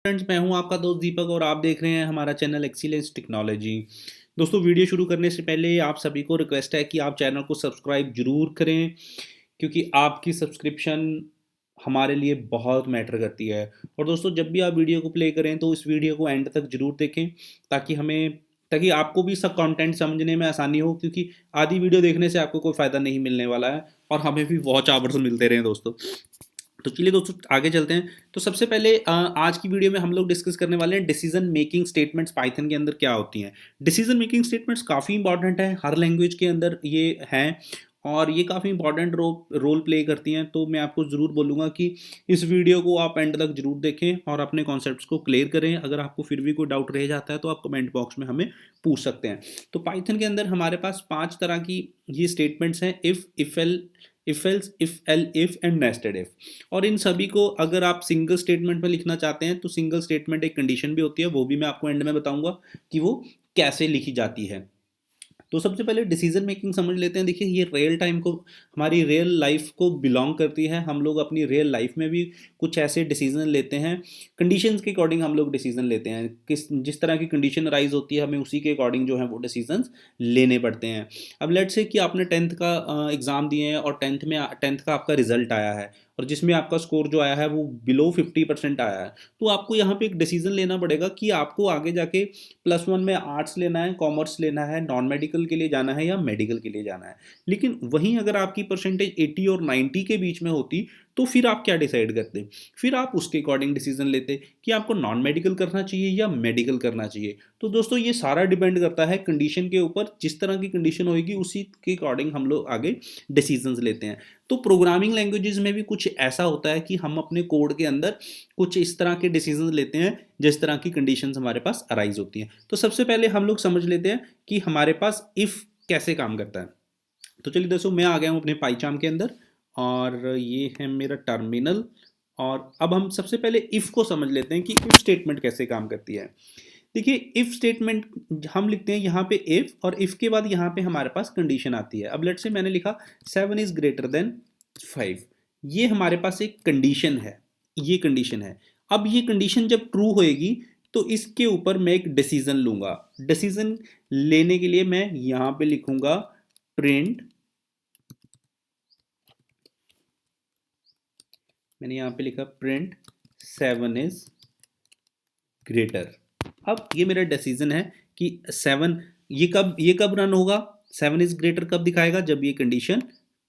Friends, मैं हूं आपका दोस्त दीपक और आप देख रहे हैं हमारा चैनल एक्सीलेंस टेक्नोलॉजी। दोस्तों, वीडियो शुरू करने से पहले आप सभी को रिक्वेस्ट है कि आप चैनल को सब्सक्राइब जरूर करें, क्योंकि आपकी सब्सक्रिप्शन हमारे लिए बहुत मैटर करती है। और दोस्तों, जब भी आप वीडियो को प्ले करें तो इस वीडियो को एंड तक जरूर देखें, ताकि आपको भी सब कंटेंट समझने में आसानी हो, क्योंकि आधी वीडियो देखने से आपको कोई फ़ायदा नहीं मिलने वाला है और हमें भी वॉच आवर्स मिलते रहे दोस्तों। तो चलिए दोस्तों, आगे चलते हैं। तो सबसे पहले आज की वीडियो में हम लोग डिस्कस करने वाले हैं डिसीजन मेकिंग स्टेटमेंट्स पाइथन के अंदर क्या होती हैं। डिसीजन मेकिंग स्टेटमेंट्स काफ़ी इंपॉर्टेंट है, हर लैंग्वेज के अंदर ये हैं और ये काफ़ी इंपॉर्टेंट रोल प्ले करती हैं। तो मैं आपको ज़रूर बोलूँगा कि इस वीडियो को आप एंड तक जरूर देखें और अपने कॉन्सेप्ट्स को क्लियर करें। अगर आपको फिर भी कोई डाउट रह जाता है तो आप कमेंट बॉक्स में हमें पूछ सकते हैं। तो पाइथन के अंदर हमारे पास 5 तरह की ये स्टेटमेंट्स हैं: if L, if else, if L, if and nested if. और इन सभी को अगर आप सिंगल स्टेटमेंट में लिखना चाहते हैं तो सिंगल स्टेटमेंट एक कंडीशन भी होती है, वो भी मैं आपको एंड में बताऊंगा कि वो कैसे लिखी जाती है। तो सबसे पहले डिसीजन मेकिंग समझ लेते हैं। देखिए, ये रियल टाइम को, हमारी रियल लाइफ को बिलोंग करती है। हम लोग अपनी रियल लाइफ में भी कुछ ऐसे डिसीजन लेते हैं, कंडीशंस के अकॉर्डिंग हम लोग डिसीजन लेते हैं। जिस तरह की कंडीशन राइज होती है, हमें उसी के अकॉर्डिंग जो है वो डिसीजन लेने पड़ते हैं। अब लेट्स से कि आपने टेंथ का एग्ज़ाम दिए हैं और टेंथ का आपका रिजल्ट आया है और जिसमें आपका स्कोर जो आया है वो बिलो 50% आया है। तो आपको यहाँ पे एक डिसीजन लेना पड़ेगा कि आपको आगे जाके +1 में आर्ट्स लेना है, कॉमर्स लेना है, नॉन मेडिकल के लिए जाना है या मेडिकल के लिए जाना है। लेकिन वहीं अगर आपकी परसेंटेज 80 और 90 के बीच में होती तो फिर आप क्या डिसाइड करते? फिर आप उसके अकॉर्डिंग डिसीजन लेते कि आपको नॉन मेडिकल करना चाहिए या मेडिकल करना चाहिए। तो दोस्तों, ये सारा डिपेंड करता है कंडीशन के ऊपर। जिस तरह की कंडीशन होगी उसी के अकॉर्डिंग हम लोग आगे डिसीजंस लेते हैं। तो प्रोग्रामिंग लैंग्वेजेस में भी कुछ ऐसा होता है कि हम अपने कोड के अंदर कुछ इस तरह के डिसीजंस लेते हैं जिस तरह की कंडीशंस हमारे पास अराइज होती हैं। तो सबसे पहले हम लोग समझ लेते हैं कि हमारे पास इफ़ कैसे काम करता है। तो चलिए दोस्तों, मैं आ गया हूँ अपने पाइचाम के अंदर और ये है मेरा टर्मिनल। और अब हम सबसे पहले इफ़ को समझ लेते हैं कि इफ़ स्टेटमेंट कैसे काम करती है। देखिए, इफ़ स्टेटमेंट हम लिखते हैं यहाँ पे इफ़, और इफ़ के बाद यहाँ पे हमारे पास कंडीशन आती है। अब लेट्स से मैंने लिखा 7 इज़ ग्रेटर देन 5। ये हमारे पास एक कंडीशन है, ये कंडीशन है। अब ये कंडीशन जब ट्रू होएगी तो इसके ऊपर मैं एक डिसीजन लूँगा। डिसीजन लेने के लिए मैं यहाँ पे लिखूँगा प्रिंट, मैंने यहाँ पे लिखा प्रिंट 7 इज ग्रेटर। अब ये मेरा डिसीजन है कि 7, ये कब रन होगा, 7 इज ग्रेटर कब दिखाएगा, जब ये कंडीशन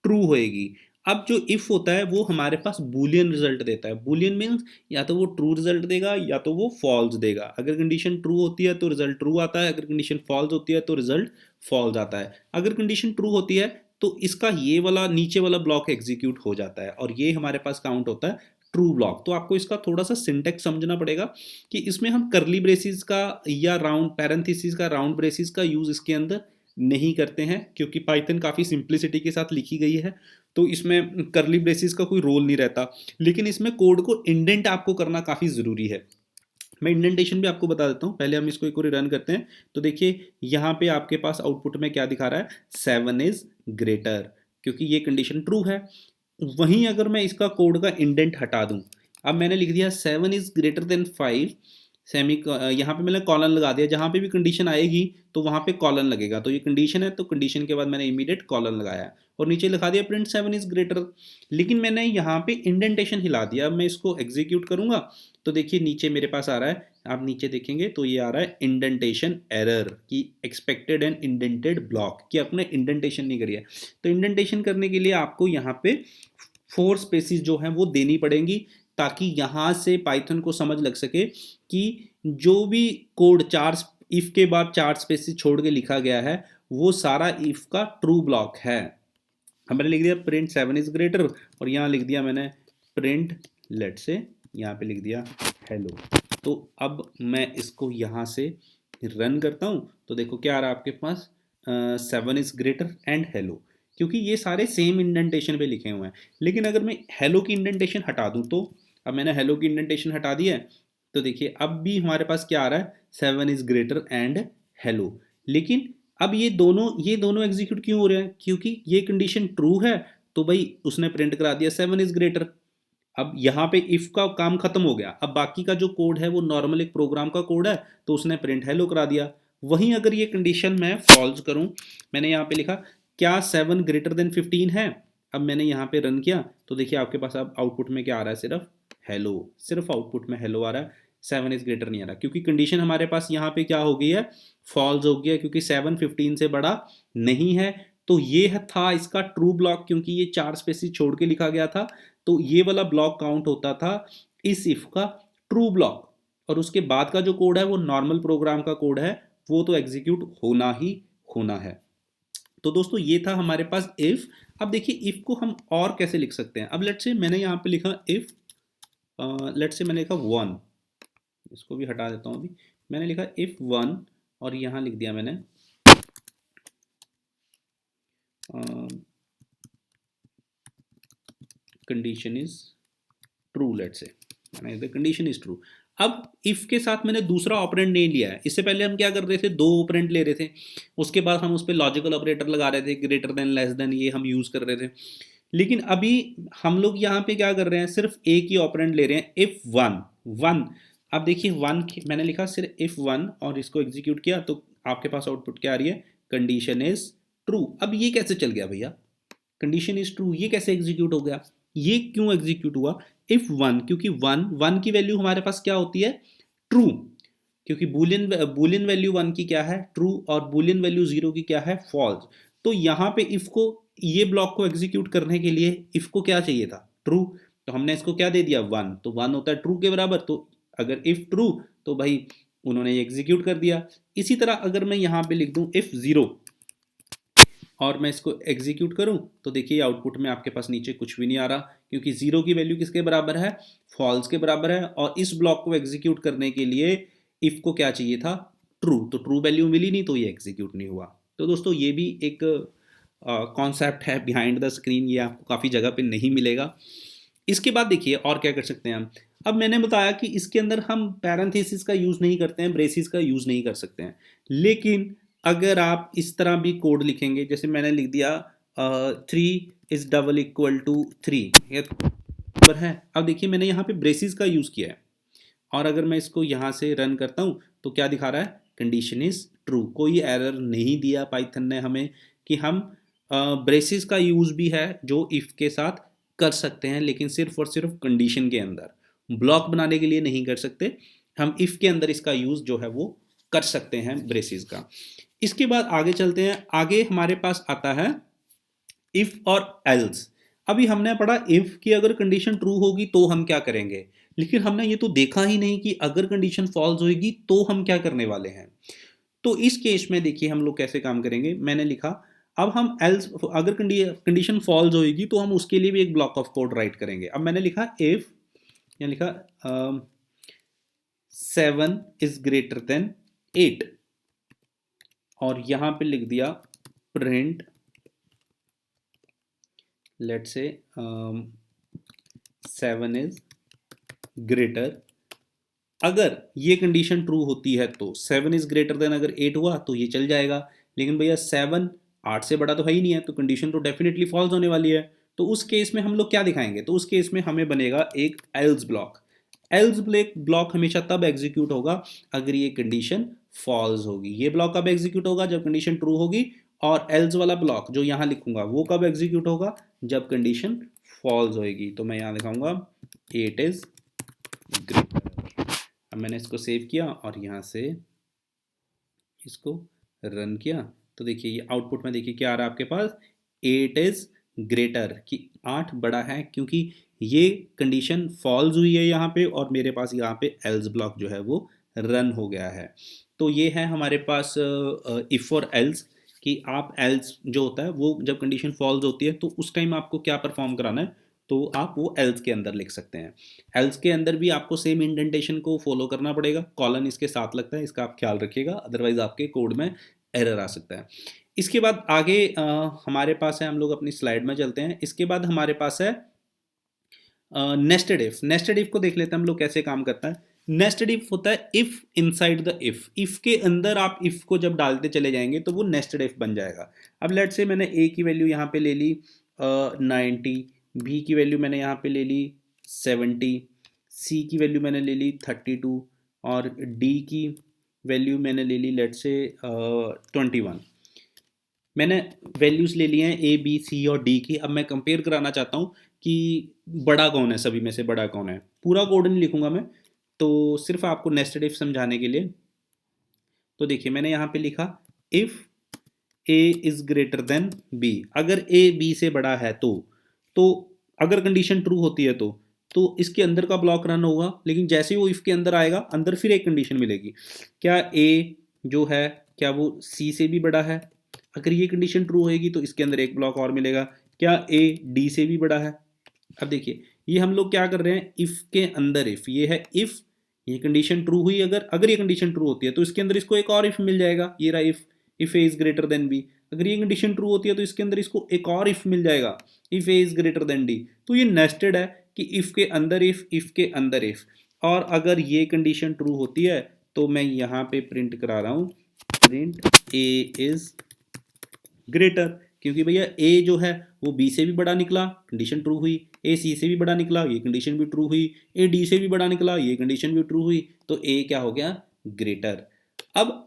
ट्रू होएगी। अब जो इफ होता है वो हमारे पास बूलियन रिजल्ट देता है। बूलियन मीन्स या तो वो ट्रू रिजल्ट देगा या तो वो फॉल्स देगा। अगर कंडीशन ट्रू होती है तो रिजल्ट ट्रू आता है, अगर कंडीशन फॉल्स होती है तो रिजल्ट फॉल्स आता है। अगर कंडीशन ट्रू होती है तो इसका ये वाला नीचे वाला ब्लॉक एग्जीक्यूट हो जाता है और ये हमारे पास काउंट होता है ट्रू ब्लॉक। तो आपको इसका थोड़ा सा सिंटेक्स समझना पड़ेगा कि इसमें हम करली ब्रेसिस का या राउंड पैरेंथेसिस का, राउंड ब्रेसिस का यूज़ इसके अंदर नहीं करते हैं, क्योंकि पाइथन काफ़ी सिंप्लिसिटी के साथ लिखी गई है। तो इसमें करली ब्रेसिस का कोई रोल नहीं रहता। लेकिन इसमें कोड को इंडेंट आपको करना काफ़ी ज़रूरी है। मैं इंडेंटेशन भी आपको बता देता हूँ। पहले हम इसको एक बार रन करते हैं। तो देखिए, यहाँ पे आपके पास आउटपुट में क्या दिखा रहा है, 7 इज ग्रेटर, क्योंकि ये कंडीशन ट्रू है। वहीं अगर मैं इसका कोड का इंडेंट हटा दूं, अब मैंने लिख दिया 7 इज ग्रेटर देन 5, यहाँ पे मैंने कॉलन लगा दिया। जहाँ पे भी कंडीशन आएगी तो वहाँ पे कॉलन लगेगा। तो ये कंडीशन है तो कंडीशन के बाद मैंने इमीडिएट कॉलन लगाया और नीचे लिखा दिया प्रिंट 7 इज ग्रेटर। लेकिन मैंने यहाँ पे इंडेंटेशन हिला दिया। अब मैं इसको एग्जीक्यूट करूँगा तो देखिए नीचे मेरे पास आ रहा है, आप नीचे देखेंगे तो ये आ रहा है इंडेंटेशन एरर की एक्सपेक्टेड एंड इंडेंटेड ब्लॉक, कि आपने इंडेंटेशन नहीं करी है। तो इंडेंटेशन करने के लिए आपको यहाँ पे 4 स्पेसिस जो हैं वो देनी पड़ेंगी, ताकि यहाँ से पाइथन को समझ लग सके कि जो भी कोड 4 इफ़ के बाद 4 स्पेसिस छोड़ के लिखा गया है वो सारा इफ़ का ट्रू ब्लॉक है। हमने लिख दिया प्रिंट 7 इज ग्रेटर और यहाँ लिख दिया मैंने प्रिंट, लेट से यहाँ पे लिख दिया हेलो। तो अब मैं इसको यहाँ से रन करता हूँ तो देखो क्या आ रहा है आपके पास, 7 इज ग्रेटर एंड हेलो, क्योंकि ये सारे सेम इंडेंटेशन पे लिखे हुए हैं। लेकिन अगर मैं हेलो की इंडेंटेशन हटा दूँ, तो अब मैंने हेलो की इंडेंटेशन हटा दी है तो देखिए अब भी हमारे पास क्या आ रहा है, 7 इज ग्रेटर एंड हेलो। लेकिन अब ये दोनों एग्जीक्यूट क्यों हो रहे हैं, क्योंकि ये कंडीशन ट्रू है तो भाई उसने प्रिंट करा दिया 7 इज ग्रेटर। अब यहाँ पे इफ़ का काम खत्म हो गया, अब बाकी का जो कोड है वो नॉर्मल एक प्रोग्राम का कोड है, तो उसने प्रिंट हेलो करा दिया। वहीं अगर ये कंडीशन मैं फॉल्स करूँ, मैंने यहाँ पे लिखा क्या 7 ग्रेटर देन 15 है, अब मैंने यहाँ पे रन किया तो देखिए आपके पास अब आउटपुट में क्या आ रहा है, सिर्फ हेलो, सिर्फ आउटपुट में हेलो आ रहा है, 7 इज ग्रेटर नहीं आ रहा, क्योंकि कंडीशन हमारे पास यहाँ पे क्या हो गई है, फॉल्स हो गया, क्योंकि 7 15 से बड़ा नहीं है। तो ये था इसका ट्रू ब्लॉक, क्योंकि ये 4 स्पेसिस छोड़ के लिखा गया था, तो ये वाला ब्लॉक काउंट होता था इस इफ का ट्रू ब्लॉक, और उसके बाद का जो कोड है वो नॉर्मल प्रोग्राम का कोड है, वो तो एग्जीक्यूट होना ही होना है। तो दोस्तों ये था हमारे पास इफ। अब देखिए इफ को हम और कैसे लिख सकते हैं। अब लेट्स से मैंने यहाँ पे लिखा इफ, लेट्स से मैंने लिखा 1, इसको भी हटा देता हूँ अभी, मैंने लिखा इफ 1 और यहाँ लिख दिया मैंने condition is true, let's say मैंने कंडीशन इज ट्रू। अब इफ के साथ मैंने दूसरा ऑपरेंड नहीं लिया है, इससे पहले हम क्या कर रहे थे, 2 ऑपरेंड ले रहे थे, उसके बाद हम उस पर लॉजिकल ऑपरेटर लगा रहे थे, ग्रेटर देन लेस देन, ये हम यूज कर रहे थे। लेकिन अभी हम लोग यहाँ पे क्या कर रहे हैं, सिर्फ एक ही ऑपरेंड ले रहे हैं, इफ 1। अब देखिए 1 मैंने लिखा सिर्फ इफ 1 और इसको एग्जीक्यूट किया तो आपके पास आउटपुट क्या आ रही है, कंडीशन इज ट्रू। अब ये कैसे चल गया भैया, कंडीशन इज ट्रू, ये कैसे एग्जीक्यूट हो गया, ये क्यों एग्जीक्यूट हुआ, इफ 1, क्योंकि 1 की वैल्यू हमारे पास क्या होती है, ट्रू, क्योंकि बुलियन वैल्यू 1 की क्या है, ट्रू, और बुलियन वैल्यू 0 की क्या है, फॉल्स। तो यहाँ पे इफ को, ये ब्लॉक को एग्जीक्यूट करने के लिए इफ को क्या चाहिए था, ट्रू, तो हमने इसको क्या दे दिया 1, तो 1 होता है ट्रू के बराबर, तो अगर इफ ट्रू तो भाई उन्होंने एग्जीक्यूट कर दिया। इसी तरह अगर मैं यहाँ पे लिख दूं इफ 0 और मैं इसको एग्जीक्यूट करूं तो देखिए आउटपुट में आपके पास नीचे कुछ भी नहीं आ रहा, क्योंकि 0 की वैल्यू किसके बराबर है, फॉल्स के बराबर है, और इस ब्लॉक को एग्जीक्यूट करने के लिए इफ को क्या चाहिए था, ट्रू, तो ट्रू वैल्यू मिली नहीं तो ये एग्जीक्यूट नहीं हुआ। तो दोस्तों ये भी एक कॉन्सेप्ट है बिहाइंड द स्क्रीन, ये आपको काफ़ी जगह पे नहीं मिलेगा। इसके बाद देखिए और क्या कर सकते हैं हम। अब मैंने बताया कि इसके अंदर हम पैरेंथेसिस का यूज़ नहीं करते हैं, ब्रेसिस का यूज़ नहीं कर सकते हैं, लेकिन अगर आप इस तरह भी कोड लिखेंगे, जैसे मैंने लिख दिया 3 इज डबल इक्वल टू 3, ये बराबर है। अब देखिए मैंने यहाँ पे ब्रेसिस का यूज़ किया है, और अगर मैं इसको यहाँ से रन करता हूँ तो क्या दिखा रहा है, कंडीशन इज ट्रू, कोई एरर नहीं दिया पाइथन ने हमें कि हम ब्रेसिस का यूज़ भी है जो इफ़ के साथ कर सकते हैं, लेकिन सिर्फ और सिर्फ कंडीशन के अंदर, ब्लॉक बनाने के लिए नहीं कर सकते। हम इफ़ के अंदर इसका यूज़ जो है वो कर सकते हैं ब्रेसिस का। इसके बाद आगे चलते हैं, आगे हमारे पास आता है इफ़ और एल्स। अभी हमने पढ़ा इफ़ की अगर कंडीशन ट्रू होगी तो हम क्या करेंगे, लेकिन हमने ये तो देखा ही नहीं कि अगर कंडीशन फॉल्स होगी तो हम क्या करने वाले हैं। तो इस केस में देखिए हम लोग कैसे काम करेंगे, मैंने लिखा अब हम एल्स, अगर कंडीशन फॉल्स होगी तो हम उसके लिए भी एक ब्लॉक ऑफ कोड राइट करेंगे। अब मैंने लिखा इफ, या लिखा 7 इज ग्रेटर देन 8, और यहां पे लिख दिया print, let's say 7 is greater, अगर ये कंडीशन ट्रू होती है तो 7 इज ग्रेटर देन अगर 8 हुआ तो ये चल जाएगा, लेकिन भैया 7 8 से बड़ा तो है ही नहीं है, तो कंडीशन तो डेफिनेटली फॉल्स होने वाली है। तो उस केस में हम लोग क्या दिखाएंगे, तो उस केस में हमें बनेगा एक एल्स ब्लॉक। एल्स ब्लॉक हमेशा तब एग्जीक्यूट होगा अगर ये कंडीशन फॉल्स होगी। ये ब्लॉक कब एग्जीक्यूट होगा, जब कंडीशन ट्रू होगी, और एल्स वाला ब्लॉक जो यहाँ लिखूंगा वो कब एग्जीक्यूट होगा, जब कंडीशन फॉल्स होगी। तो मैं यहाँ दिखाऊंगा 8 इज ग्रेटर। अब मैंने इसको सेव किया और यहाँ से इसको रन किया तो देखिए ये आउटपुट में देखिए क्या आ रहा है आपके पास, 8 इज ग्रेटर, कि 8 बड़ा है, क्योंकि ये कंडीशन फॉल्स हुई है यहाँ पे, और मेरे पास यहाँ पे एल्स ब्लॉक जो है वो रन हो गया है। तो ये है हमारे पास इफ और एल्स, कि आप एल्स जो होता है वो जब कंडीशन फॉल्स होती है तो उस टाइम आपको क्या परफॉर्म कराना है, तो आप वो एल्स के अंदर लिख सकते हैं। एल्स के अंदर भी आपको सेम इंडेंटेशन को फॉलो करना पड़ेगा, कॉलन इसके साथ लगता है, इसका आप ख्याल रखिएगा, अदरवाइज आपके कोड में एरर आ सकता है। इसके बाद आगे हमारे पास है, हम लोग अपनी स्लाइड में चलते हैं। इसके बाद हमारे पास है नेस्टेड इफ। नेस्टेड इफ को देख लेते हैं हम लोग कैसे काम करता है। नेस्टेड इफ होता है if inside the if, if के अंदर आप इफ को जब डालते चले जाएंगे तो वो नेस्टेड इफ बन जाएगा। अब लेट से मैंने ए की वैल्यू यहाँ पे ले ली 90, बी की वैल्यू मैंने यहाँ पे ले ली 70, सी की वैल्यू मैंने ले ली 32 और डी की वैल्यू मैंने ले ली लेट से 21। मैंने वैल्यूज़ ले लिए हैं ए बी सी और डी की। अब मैं कंपेयर कराना चाहता हूँ कि बड़ा कौन है, सभी में से बड़ा कौन है। पूरा कोड नहीं लिखूंगा मैं, तो सिर्फ आपको नेस्टेड इफ समझाने के लिए। तो देखिए मैंने यहाँ पे लिखा if A is greater than B, अगर ए बी से बड़ा है तो अगर कंडीशन ट्रू होती है तो इसके अंदर का ब्लॉक रन होगा, लेकिन जैसे ही वो इफ़ के अंदर आएगा अंदर फिर एक कंडीशन मिलेगी, क्या ए जो है क्या वो सी से भी बड़ा है। अगर ये कंडीशन ट्रू होएगी तो इसके अंदर एक ब्लॉक और मिलेगा, क्या ए डी से भी बड़ा है। अब देखिए ये हम लोग क्या कर रहे हैं, इफ़ के अंदर इफ़, ये है इफ़, ये कंडीशन ट्रू हुई, अगर ये कंडीशन ट्रू होती है तो इसके अंदर इसको एक और इफ़ मिल जाएगा, ये रहा if A is greater than B. अगर ये कंडीशन ट्रू होती है तो इसके अंदर इसको एक और इफ़ मिल जाएगा, if A is greater than D. तो ये नेस्टेड है कि इफ़ के अंदर इफ़ के अंदर इफ़। और अगर ये कंडीशन ट्रू होती है तो मैं यहाँ पे प्रिंट करा रहा हूँ, प्रिंट ए इज़ ग्रेटर, क्योंकि भैया ए जो है वो बी से भी बड़ा निकला, कंडीशन ट्रू हुई। ए सी से भी बड़ा निकला, ये कंडीशन भी ट्रू हुई। ए डी से भी बड़ा निकला, ये कंडीशन भी ट्रू हुई। तो ए क्या हो गया, ग्रेटर। अब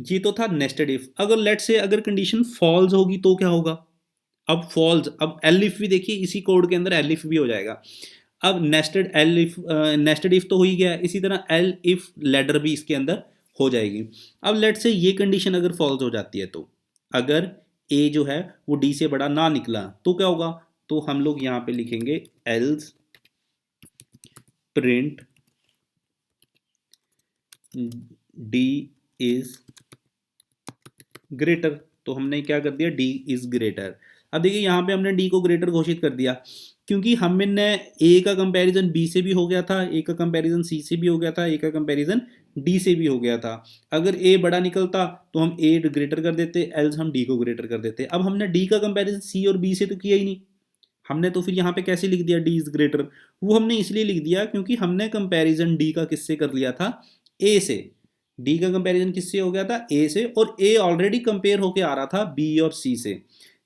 ये तो था नेस्टेड इफ। अगर लेट से अगर कंडीशन फॉल्स होगी तो क्या होगा। अब फॉल्स, अब एल इफ भी देखिए इसी कोड के अंदर एल इफ भी हो जाएगा। अब nested L if, nested if तो हो ही गया, इसी तरह एल इफ लेडर भी इसके अंदर हो जाएगी। अब लेट से ये कंडीशन अगर फॉल्स हो जाती है तो अगर ए जो है वो डी से बड़ा ना निकला तो क्या होगा। तो हम लोग यहाँ पे लिखेंगे else print D is greater. तो हमने क्या कर दिया, डी इज ग्रेटर। अब देखिए यहाँ पे हमने डी को ग्रेटर घोषित कर दिया, क्योंकि हमने ए का कंपैरिजन बी से भी हो गया था, ए का कंपैरिजन सी से भी हो गया था, ए का कंपैरिजन डी से भी हो गया था। अगर ए बड़ा निकलता तो हम ए ग्रेटर कर देते, एल्स हम डी को ग्रेटर कर देते। अब हमने डी का कंपैरिजन सी और बी से तो किया ही नहीं, हमने तो फिर यहाँ पे कैसे लिख दिया डी इज ग्रेटर। वो हमने इसलिए लिख दिया क्योंकि हमने कंपैरिजन डी का किससे कर लिया था, ए से। डी का कंपैरिजन किससे हो गया था, ए से, और ए ऑलरेडी कंपेयर होके आ रहा था बी और सी से।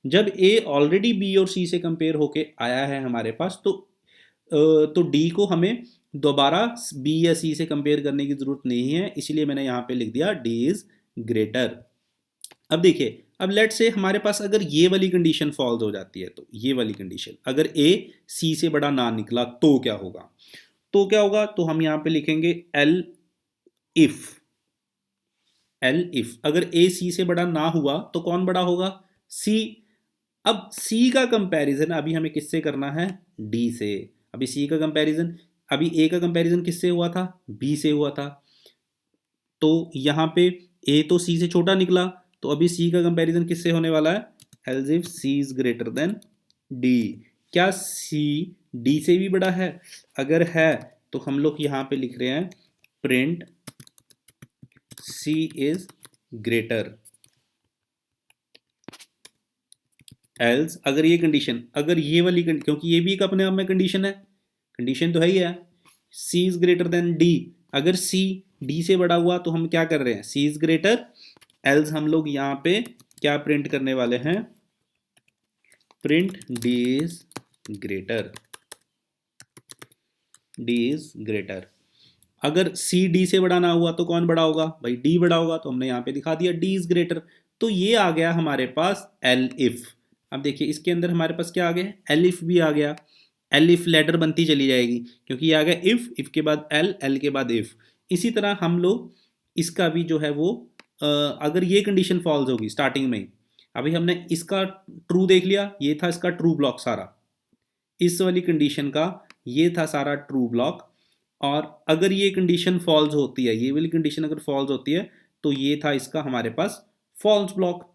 जब ए ऑलरेडी बी और सी से कंपेयर होके आया है हमारे पास तो डी को हमें दोबारा बी या सी से कंपेयर करने की जरूरत नहीं है, इसलिए मैंने यहाँ पे लिख दिया डी इज ग्रेटर। अब देखिए, अब लेट से हमारे पास अगर ये वाली कंडीशन फॉल्स हो जाती है, तो ये वाली कंडीशन अगर ए सी से बड़ा ना निकला तो क्या होगा। तो क्या होगा, तो हम यहाँ पे लिखेंगे एल इफ, एल इफ अगर ए सी से बड़ा ना हुआ तो कौन बड़ा होगा, सी। अब सी का कंपैरिजन अभी हमें किससे करना है, डी से। अभी सी का कंपैरिजन, अभी ए का कंपैरिजन किससे हुआ था, बी से हुआ था। तो यहाँ पे ए तो सी से छोटा निकला, तो अभी सी का कंपैरिजन किससे होने वाला है, else if C is greater than D. क्या सी डी से भी बड़ा है, अगर है तो हम लोग यहाँ पे लिख रहे हैं print C is greater. Else अगर ये कंडीशन, अगर ये वाली क्योंकि ये भी एक अपने आप में कंडीशन है, कंडीशन तो है ही है, सी इज ग्रेटर देन डी। अगर सी डी से बड़ा हुआ तो हम क्या कर रहे हैं, सी इज ग्रेटर। एल्स हम लोग यहाँ पे क्या प्रिंट करने वाले हैं, print D is greater, D is greater. अगर सी डी से बड़ा ना हुआ तो कौन बड़ा होगा, भाई डी बड़ा होगा, तो हमने यहाँ पे दिखा दिया डी इज ग्रेटर। तो ये आ गया हमारे पास एल इफ। अब देखिए इसके अंदर हमारे पास क्या आ गया, एल इफ भी आ गया। एल इफ लेटर बनती चली जाएगी, क्योंकि ये आ गया इफ के बाद एल, एल के बाद इफ। इसी तरह हम लोग इसका भी जो है वो अगर ये कंडीशन फॉल्स होगी स्टार्टिंग में, अभी हमने इसका ट्रू देख लिया, ये था इसका ट्रू ब्लॉक सारा, इस वाली कंडीशन का ये था सारा ट्रू ब्लॉक। और अगर ये कंडीशन फॉल्स होती है, ये वाली कंडीशन अगर फॉल्स होती है तो ये था इसका हमारे पास फॉल्स ब्लॉक।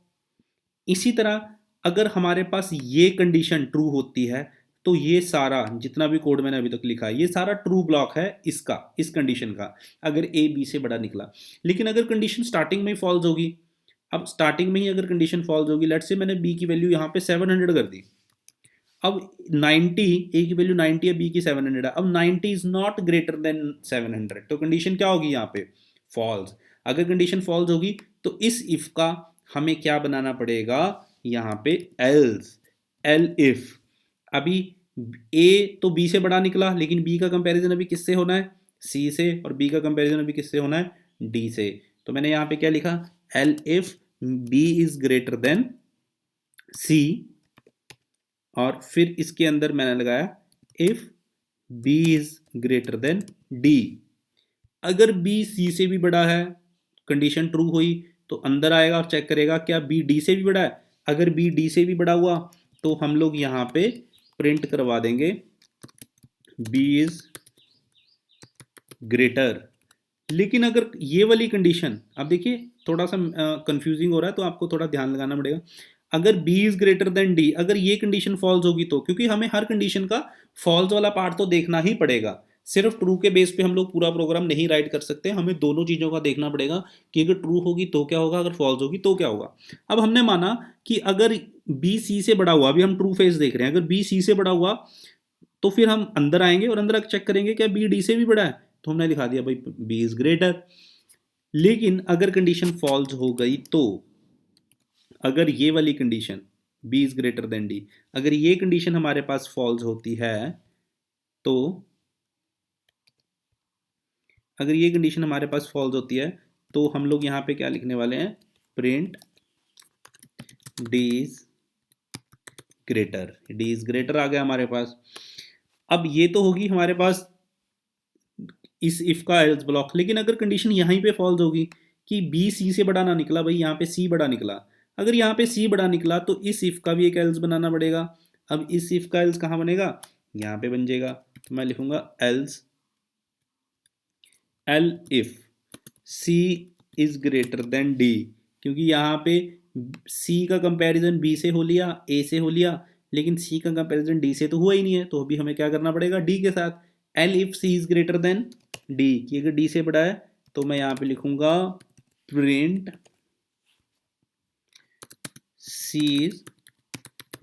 इसी तरह अगर हमारे पास ये कंडीशन ट्रू होती है तो ये सारा जितना भी कोड मैंने अभी तक लिखा है ये सारा ट्रू ब्लॉक है इसका, इस कंडीशन का, अगर ए बी से बड़ा निकला। लेकिन अगर कंडीशन स्टार्टिंग में ही फॉल्स होगी, अब स्टार्टिंग में ही अगर कंडीशन फॉल्स होगी, लेट्स से मैंने बी की वैल्यू यहाँ पे 700 कर दी, अब 90, ए की वैल्यू 90 है, बी की 700 है, अब 90 इज नॉट ग्रेटर देन 700, तो कंडीशन क्या होगी यहाँ पे, फॉल्स। अगर कंडीशन फॉल्स होगी तो इस इफ का हमें क्या बनाना पड़ेगा यहाँ पे, एल्स, एल इफ। अभी ए तो बी से बड़ा निकला, लेकिन बी का कंपैरिजन अभी किससे होना है, सी से, और बी का कंपैरिजन अभी किससे होना है, डी से। तो मैंने यहाँ पे क्या लिखा, elif B is greater than C, और फिर इसके अंदर मैंने लगाया if B is greater than D. अगर बी सी से भी बड़ा है, कंडीशन ट्रू हुई, तो अंदर आएगा और चेक करेगा क्या बी डी से भी बड़ा है। अगर बी डी से भी बड़ा हुआ तो हम लोग यहाँ पे प्रिंट करवा देंगे बी इज ग्रेटर। लेकिन अगर ये वाली कंडीशन, अब देखिए थोड़ा सा कंफ्यूजिंग हो रहा है तो आपको थोड़ा ध्यान लगाना पड़ेगा। अगर b is greater then d, अगर ये कंडीशन फॉल्स होगी तो, क्योंकि हमें हर कंडीशन का फॉल्स वाला पार्ट तो देखना ही पड़ेगा, सिर्फ ट्रू के बेस पे हम लोग पूरा प्रोग्राम नहीं राइट कर सकते, हमें दोनों चीज़ों का देखना पड़ेगा कि अगर ट्रू होगी तो क्या होगा, अगर फॉल्स होगी तो क्या होगा। अब हमने माना कि अगर b c से बड़ा हुआ, अभी हम ट्रू फेस देख रहे हैं, अगर b c से बड़ा हुआ तो फिर हम अंदर आएंगे और अंदर चेक करेंगे क्या बी डी से भी बड़ा है, तो हमने दिखा दिया भाई बी इज ग्रेटर। लेकिन अगर कंडीशन फॉल्स हो गई तो, अगर ये वाली condition B is greater than D, अगर ये कंडीशन हमारे पास फॉल्स होती है तो, अगर ये कंडीशन हमारे पास फॉल्स होती है तो हम लोग यहाँ पे क्या लिखने वाले हैं, print D is greater. D is greater आ गया हमारे पास। अब ये तो होगी हमारे पास इस इफ का एल्स ब्लॉक, लेकिन अगर कंडीशन यहीं पे फॉल्स होगी कि बी सी से बड़ा ना निकला, भाई यहाँ पे सी बड़ा निकला, अगर यहाँ पे सी बड़ा निकला तो इस इफ का भी एक एल्स बनाना पड़ेगा। अब इस इफ का एल्स कहाँ बनेगा, यहाँ पे बन जाएगा, तो मैं लिखूंगा else elif C is greater than D, क्योंकि यहाँ पे सी का कंपैरिजन बी से हो लिया, ए से हो लिया, लेकिन सी का कंपैरिजन डी से तो हुआ ही नहीं है, तो अभी हमें क्या करना पड़ेगा, डी के साथ। Elif C is greater than D, कि अगर डी से बड़ा है तो मैं यहाँ पे लिखूंगा प्रिंट सी इज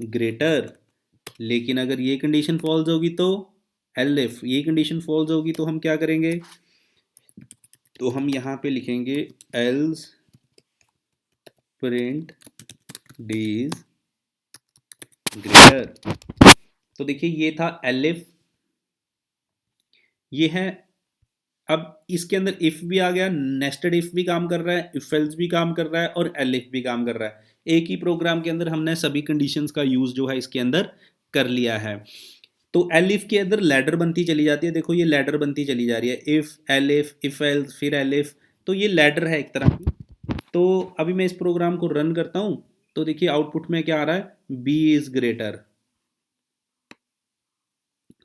ग्रेटर। लेकिन अगर ये कंडीशन फॉल्स होगी तो, एल इफ ये कंडीशन फॉल्स होगी तो हम क्या करेंगे, तो हम यहाँ पे लिखेंगे else print D is greater. तो देखिए ये था एलिफ, ये है। अब इसके अंदर इफ भी आ गया, नेस्टेड इफ भी काम कर रहा है, इफ एल्स भी काम कर रहा है, और एलिफ भी काम कर रहा है। एक ही प्रोग्राम के अंदर हमने सभी कंडीशंस का यूज जो है इसके अंदर कर लिया है। तो एलिफ के अंदर लैडर बनती चली जाती है, देखो ये लैडर बनती चली जा रही है, इफ एलिफ इफ एल्स फिर एलिफ, तो ये लैडर है एक तरह की। तो अभी मैं इस प्रोग्राम को रन करता हूं, तो देखिए आउटपुट में क्या आ रहा है, बी इज ग्रेटर।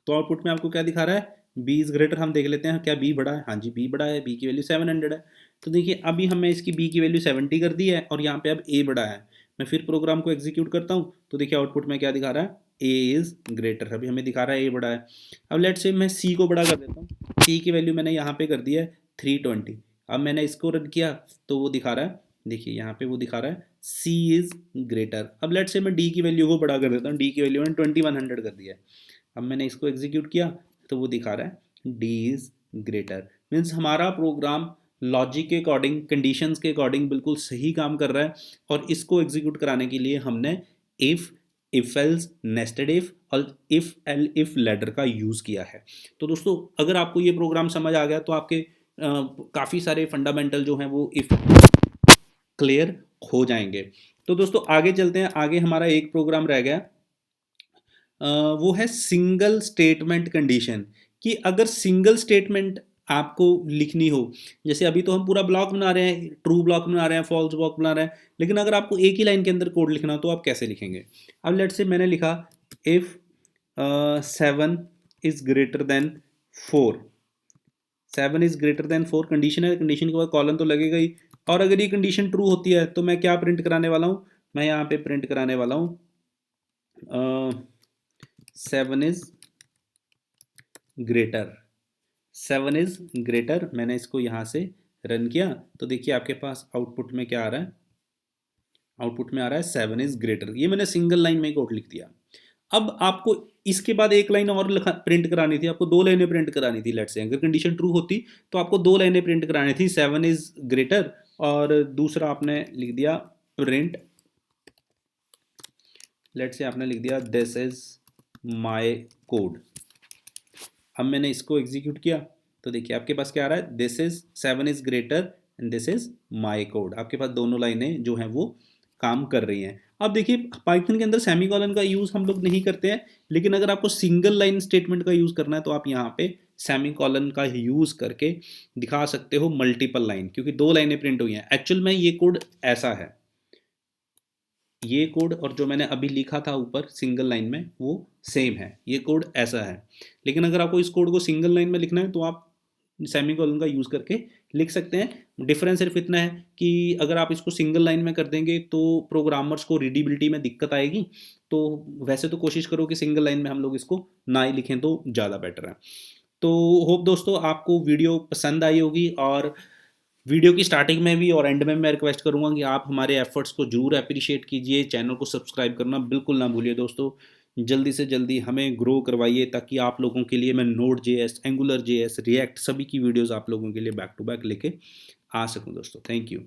तो आउटपुट में आपको क्या दिखा रहा है, बी इज ग्रेटर। हम देख लेते हैं क्या बी बड़ा है, हाँ जी बी बड़ा है, बी की वैल्यू 700 है। तो देखिए अभी हमने इसकी बी की वैल्यू 70 कर दी है, और यहाँ पे अब ए बड़ा है। मैं फिर प्रोग्राम को एग्जीक्यूट करता हूँ, तो देखिए आउटपुट में क्या दिखा रहा है, ए इज ग्रेटर। अभी हमें दिखा रहा है ए बड़ा है। अब लेट से मैं सी को बड़ा कर देता हूँ, सी की वैल्यू मैंने यहाँ पे कर दी है 320। अब मैंने इसको रन किया तो वो दिखा रहा है, देखिए यहाँ पे वो दिखा रहा है सी इज ग्रेटर। अब लेट से मैं डी की वैल्यू को बड़ा कर देता हूँ, डी की वैल्यू मैंने 2100 कर दिया है। अब मैंने इसको एग्जीक्यूट किया तो वो दिखा रहा है डी इज ग्रेटर। मीन्स हमारा प्रोग्राम लॉजिक के अकॉर्डिंग, कंडीशंस के अकॉर्डिंग बिल्कुल सही काम कर रहा है। और इसको एग्जीक्यूट कराने के लिए हमने इफ एल्स, नेस्टेड इफ और इफ एल इफ लैडर का यूज़ किया है। तो दोस्तों अगर आपको ये प्रोग्राम समझ आ गया तो आपके काफ़ी सारे फंडामेंटल जो हैं वो इफ क्लियर हो जाएंगे। तो दोस्तों आगे चलते हैं, आगे हमारा एक प्रोग्राम रह गया, वो है सिंगल स्टेटमेंट कंडीशन। कि अगर सिंगल स्टेटमेंट आपको लिखनी हो, जैसे अभी तो हम पूरा ब्लॉक बना रहे हैं, ट्रू ब्लॉक बना रहे हैं, फॉल्स ब्लॉक बना रहे हैं, लेकिन अगर आपको एक ही लाइन के अंदर कोड लिखना हो तो आप कैसे लिखेंगे। अब लेट से मैंने लिखा if 7 is greater then 4, 7 is greater then 4 condition है, कंडीशन के बाद कॉलन तो लगेगा ही। और अगर ये कंडीशन ट्रू होती है तो मैं क्या प्रिंट कराने वाला हूँ, मैं यहाँ पे प्रिंट कराने वाला हूँ 7 इज ग्रेटर। 7 इज ग्रेटर, मैंने इसको यहाँ से रन किया तो देखिए आपके पास आउटपुट में क्या आ रहा है, आउटपुट में आ रहा है 7 इज ग्रेटर। ये मैंने सिंगल लाइन में कोड लिख दिया। अब आपको इसके बाद एक लाइन और प्रिंट करानी थी, आपको दो लाइनें प्रिंट करानी थी। लेट से अगर कंडीशन ट्रू होती तो आपको दो लाइनें प्रिंट करानी थी, 7 इज ग्रेटर, और दूसरा आपने लिख दिया प्रिंट, लेट से आपने लिख दिया दिस इज माई कोड। अब मैंने इसको एग्जीक्यूट किया तो देखिए आपके पास क्या आ रहा है, this is 7 is greater and this is my code. आपके पास दोनों लाइनें जो हैं वो काम कर रही हैं। अब देखिए पाइथन के अंदर सेमीकोलन का यूज़ हम लोग नहीं करते हैं, लेकिन अगर आपको सिंगल लाइन स्टेटमेंट का यूज़ करना है तो आप यहाँ पे सेमीकोलन का यूज़ करके दिखा सकते हो मल्टीपल लाइन, क्योंकि 2 लाइनें प्रिंट हुई हैं। एक्चुअल में ये कोड ऐसा है, ये कोड और जो मैंने अभी लिखा था ऊपर सिंगल लाइन में वो सेम है, ये कोड ऐसा है। लेकिन अगर आपको इस कोड को सिंगल लाइन में लिखना है तो आप सेमीकोलन का यूज़ करके लिख सकते हैं। डिफरेंस सिर्फ इतना है कि अगर आप इसको सिंगल लाइन में कर देंगे तो प्रोग्रामर्स को रीडेबिलिटी में दिक्कत आएगी। तो वैसे तो कोशिश करो कि सिंगल लाइन में हम लोग इसको ना ही लिखें तो ज़्यादा बेटर है। तो होप दोस्तों आपको वीडियो पसंद आई होगी, और वीडियो की स्टार्टिंग में भी और एंड में मैं रिक्वेस्ट करूंगा कि आप हमारे एफर्ट्स को जरूर अप्रिशिएट कीजिए, चैनल को सब्सक्राइब करना बिल्कुल ना भूलिए दोस्तों। जल्दी से जल्दी हमें ग्रो करवाइए ताकि आप लोगों के लिए मैं node JS, angular JS, react सभी की वीडियोस आप लोगों के लिए बैक टू बैक लेके आ सकूं दोस्तों। Thank you.